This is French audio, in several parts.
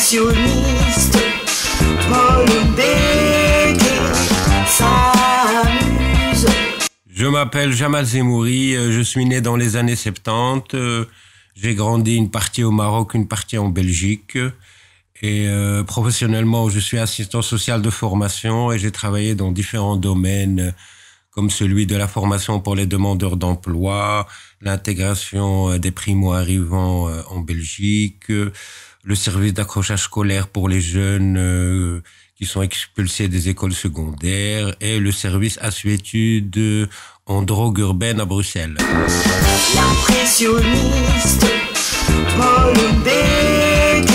L'impressionniste, Paul Béguet s'amuse. Je m'appelle Jamal Zemouri, je suis né dans les années 70. J'ai grandi une partie au Maroc, une partie en Belgique. Et professionnellement, je suis assistant social de formation et j'ai travaillé dans différents domaines comme celui de la formation pour les demandeurs d'emploi, l'intégration des primo-arrivants en Belgique, le service d'accrochage scolaire pour les jeunes qui sont expulsés des écoles secondaires et le service assuétude en drogue urbaine à Bruxelles. L'impressionniste, Paul Béguet.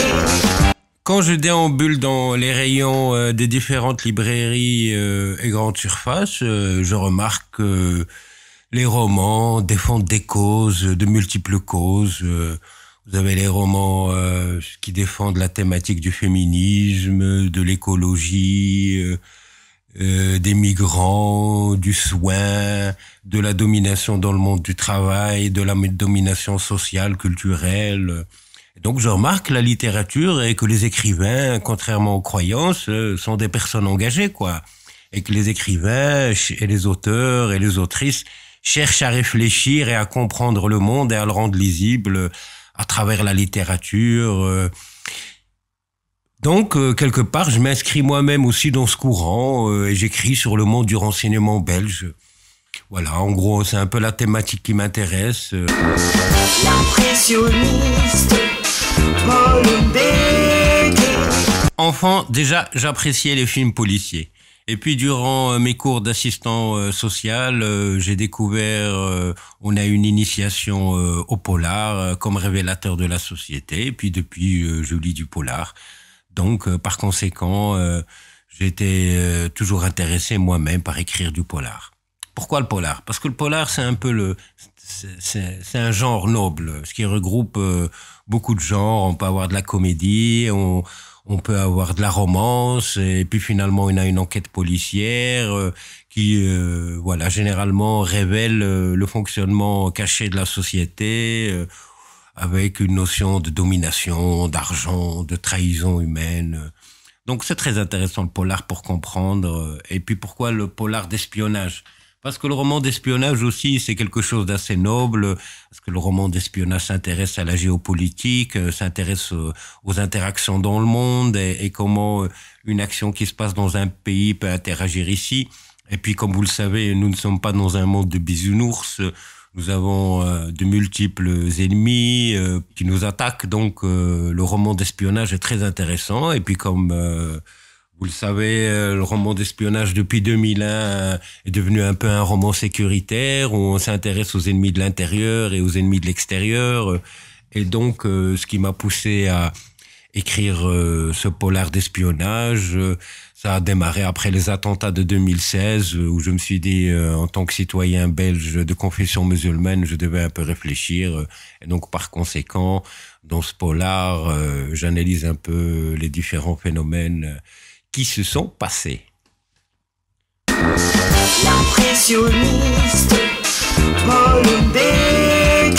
Quand je déambule dans les rayons des différentes librairies et grandes surfaces, je remarque que les romans défendent des causes, de multiples causes. Vous avez les romans qui défendent la thématique du féminisme, de l'écologie, des migrants, du soin, de la domination dans le monde du travail, de la domination sociale, culturelle. Donc je remarque la littérature et que les écrivains, contrairement aux croyances, sont des personnes engagées, quoi. Et que les écrivains et les auteurs et les autrices cherchent à réfléchir et à comprendre le monde et à le rendre lisible à travers la littérature. Donc, quelque part, je m'inscris moi-même aussi dans ce courant et j'écris sur le monde du renseignement belge. Voilà, en gros, c'est un peu la thématique qui m'intéresse. L'impressionniste, Paul Béguet. Enfant, déjà, j'appréciais les films policiers. Et puis, durant mes cours d'assistant social, j'ai découvert, on a une initiation au polar comme révélateur de la société. Et puis, depuis, je lis du polar. Donc, par conséquent, j'étais toujours intéressé moi-même par écrire du polar. Pourquoi le polar? Parce que le polar, c'est un peu c'est un genre noble, ce qui regroupe beaucoup de genres. On peut avoir de la comédie, on peut avoir de la romance, et puis finalement, on a une enquête policière qui, voilà, généralement révèle le fonctionnement caché de la société, avec une notion de domination, d'argent, de trahison humaine. Donc c'est très intéressant le polar pour comprendre. Et puis pourquoi le polar d'espionnage? Parce que le roman d'espionnage aussi, c'est quelque chose d'assez noble, parce que le roman d'espionnage s'intéresse à la géopolitique, s'intéresse aux interactions dans le monde et comment une action qui se passe dans un pays peut interagir ici. Et puis, comme vous le savez, nous ne sommes pas dans un monde de bisounours. Nous avons de multiples ennemis qui nous attaquent. Donc, le roman d'espionnage est très intéressant. Et puis, comme vous le savez, le roman d'espionnage depuis 2001 est devenu un peu un roman sécuritaire où on s'intéresse aux ennemis de l'intérieur et aux ennemis de l'extérieur. Et donc, ce qui m'a poussé à écrire ce polar d'espionnage, ça a démarré après les attentats de 2016 où je me suis dit, en tant que citoyen belge de confession musulmane, je devais un peu réfléchir. Et donc, par conséquent, dans ce polar, j'analyse un peu les différents phénomènes qui se sont passés. L'impressionniste, Paul Béguet.